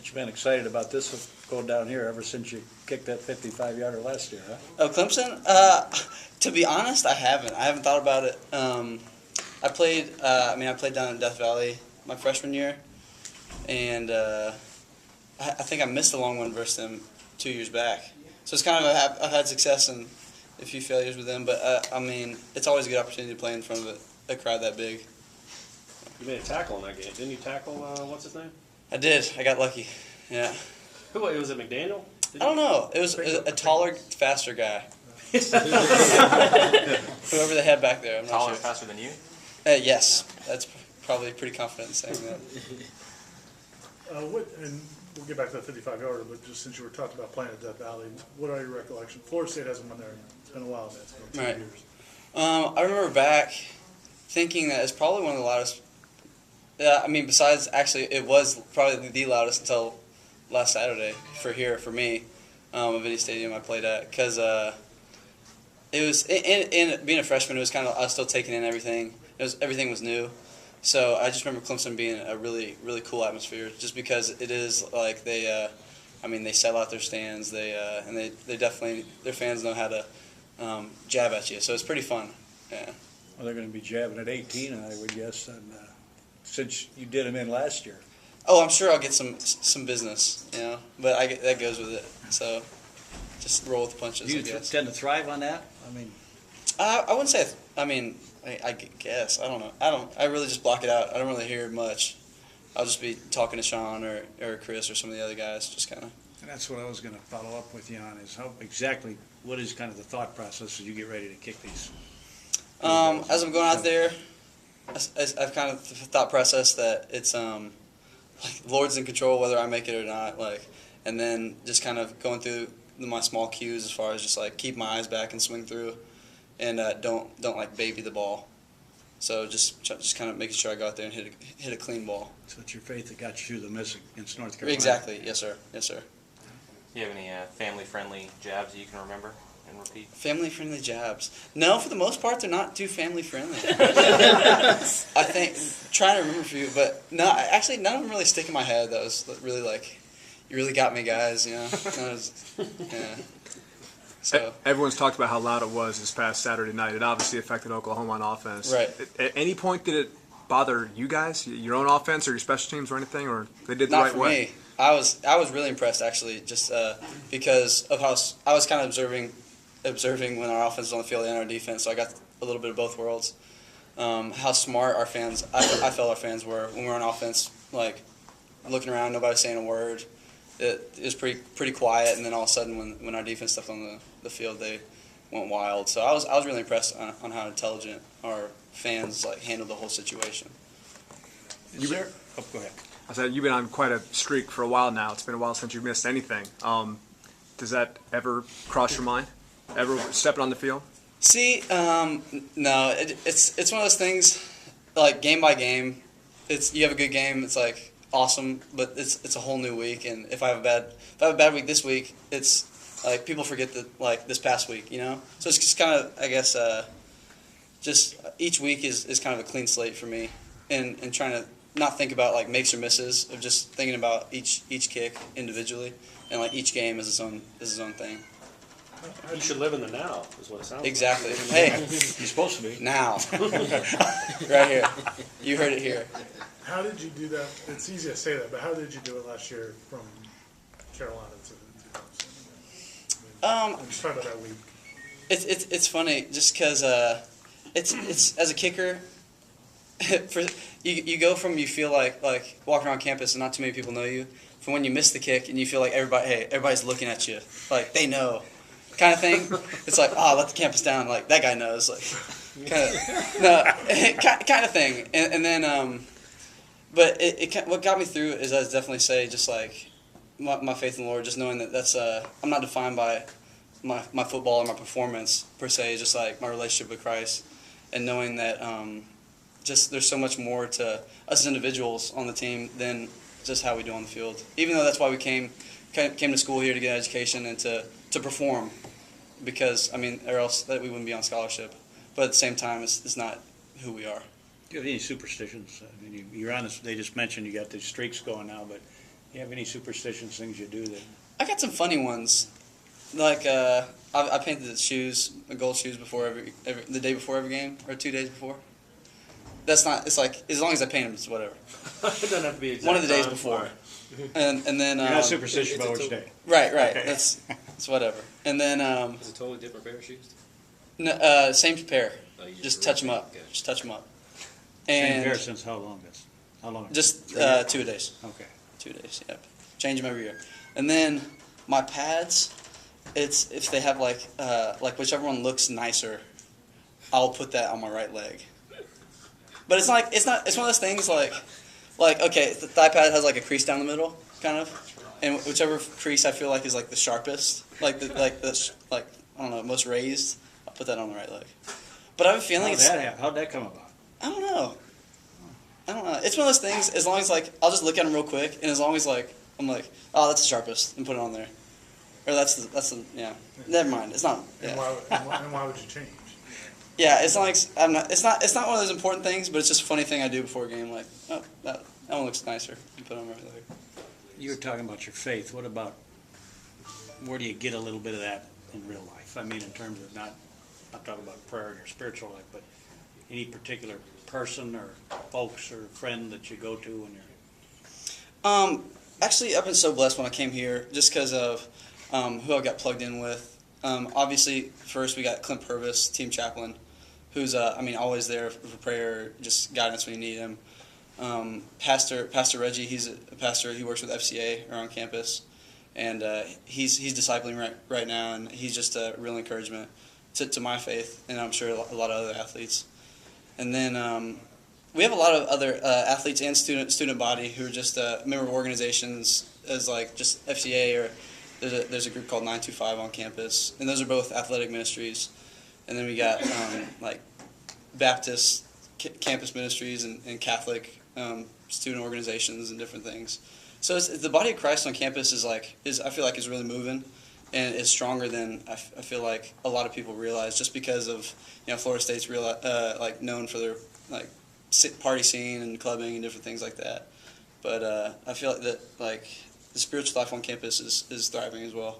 But you've been excited about this going down here ever since you kicked that 55-yarder last year, huh? Oh, Clemson? To be honest, I haven't. I haven't thought about it. I played. I played down in Death Valley my freshman year, and I think I missed the long one versus them 2 years back. So it's kind of I've had success and a few failures with them, but it's always a good opportunity to play in front of a crowd that big. You made a tackle in that game, didn't you? Tackle what's his name? I did. I got lucky. Yeah. Who was it? McDaniel? I don't know. It was a taller, faster guy. Whoever they had back there, I'm not Taller sure. and faster than you? Yes, that's probably pretty confident in saying that. And we'll get back to the 55-yarder, but just since you were talking about playing at Death Valley, what are your recollections? Florida State hasn't won there. It's been a while now. It's been 2 Right. years. I remember back thinking that it's probably one of the loudest. Besides, actually, it was probably the loudest until last Saturday for me, of any stadium I played at, because it was in being a freshman. It was kind of I was still taking in everything. Everything was new, so I just remember Clemson being a really really cool atmosphere, just because it is like they sell out their stands. They definitely their fans know how to jab at you, so it's pretty fun. Yeah. Well, they're going to be jabbing at 18, I would guess, and since you did them in last year. Oh, I'm sure I'll get some business, but that goes with it. So just roll with the punches. Do you I guess. tend to thrive on that? I wouldn't say. I guess I don't know. I really just block it out. I don't really hear much. I'll just be talking to Sean or Chris or some of the other guys, just kind of. And that's what I was going to follow up with you on, is what is kind of the thought process as you get ready to kick these? As I'm going out there, I've kind of the thought process that it's like Lord's in control whether I make it or not, and then just kind of going through my small cues as far as just like keep my eyes back and swing through, and don't like baby the ball. So just kind of making sure I go out there and hit a clean ball. So it's your faith that got you through the miss against North Carolina. Exactly. Yes, sir. Yes, sir. Do you have any family-friendly jabs that you can remember and repeat? Family-friendly jabs? No, for the most part, they're not too family-friendly. I think, trying to remember a few, but no, actually, none of them really stick in my head. That was really like, you really got me, guys, yeah. So. Everyone's talked about how loud it was this past Saturday night. It obviously affected Oklahoma on offense. Right. At any point did it bother you guys, your own offense or your special teams or anything, or they did the right way? Not for me. I was really impressed, actually, just because of how I was kind of observing when our offense was on the field and our defense, so I got a little bit of both worlds. How smart our fans, I felt our fans were when we were on offense, like looking around, nobody saying a word. It was pretty quiet, and then all of a sudden when our defense stepped on the field, they went wild. So I was really impressed on how intelligent our fans handled the whole situation. Go ahead. I said you've been on quite a streak for a while now. It's been a while since you've missed anything. Does that ever cross your mind? Ever stepping on the field? See, no. It's one of those things, like game by game. You have a good game, it's like awesome, but it's a whole new week. And if I have a bad week this week, it's like people forget that this past week, So it's just kind of, I guess, just each week is kind of a clean slate for me, and trying to not think about makes or misses, of just thinking about each kick individually, and each game is its own thing. You should live in the now, is what it sounds Exactly. like. Hey, You're supposed to be. now, right here. You heard it here. How did you do that? It's easy to say that, but how did you do it last year from Carolina to Clemson? I'm just talking about that week. It's funny just because it's as a kicker. You go from you feel like walking around campus and not too many people know you, from when you miss the kick and you feel like everybody's looking at you, like they know, kind of thing. It's like, let the campus down, like that guy knows, kind of thing. And then but what got me through is I'd definitely say just my faith in the Lord, just knowing that that's I'm not defined by my football or my performance per se, just my relationship with Christ, and knowing that just there's so much more to us as individuals on the team than just how we do on the field. Even though that's why we came to school here to get an education and to perform, because or else that we wouldn't be on scholarship. But at the same time, it's not who we are. Do you have any superstitions? You're on this. They just mentioned you got these streaks going now, but You have any superstitions, things you do that, I got some funny ones. Like I painted the shoes, the gold shoes before the day before every game or 2 days before. That's not. It's like as long as I paint them, it's whatever. It doesn't have to be exact. One of the days time. before, Alright. and then you're not superstitious it's about a which tool. day? right. Okay. That's it's whatever. And then It's a totally different pair of shoes. no, same pair. Oh, you Just touch them up. Okay. Just touch them up. Same And pair since how long this? How long? just 3 years? 2 days. Okay. 2 days. Yep. Change them every year. And then my pads, it's if they have like whichever one looks nicer, I'll put that on my right leg. But it's like it's not. It's one of those things like okay, the thigh pad has like a crease down the middle, kind of, and whichever crease I feel like is like the sharpest, like I don't know, most raised, I'll put that on the right leg. But I have a feeling How'd that come about? I don't know. It's one of those things. As long as like I'll just look at them real quick, and as long as like I'm like, oh, that's the sharpest, and put it on there, or that's the yeah. Never mind. It's not. And Yeah. why would you change? Yeah, it's like I'm not. It's not one of those important things, but it's just a funny thing I do before a game. Like, oh, that one looks nicer. You put it on my right leg. You were talking about your faith. What about, where do you get a little bit of that in real life? I mean, in terms of not talking about prayer in your spiritual life, but any particular person or folks or friend that you go to when you're... Actually, I've been so blessed when I came here, just because of who I got plugged in with. Obviously, first we got Clint Purvis, team chaplain, who's always there for prayer, just guidance when you need him. Pastor Reggie, he's a pastor. He works with FCA around campus, and he's discipling right now, and he's just a real encouragement to my faith, and I'm sure a lot of other athletes. And then we have a lot of other athletes and student body who are just member of organizations as like just FCA, or there's a group called 925 on campus, and those are both athletic ministries. And then we got like Baptist campus ministries and Catholic student organizations and different things. So the body of Christ on campus is I feel like is really moving, and is stronger than I feel like a lot of people realize, just because of Florida State's like known for their like party scene and clubbing and different things like that. But I feel like that like the spiritual life on campus is thriving as well.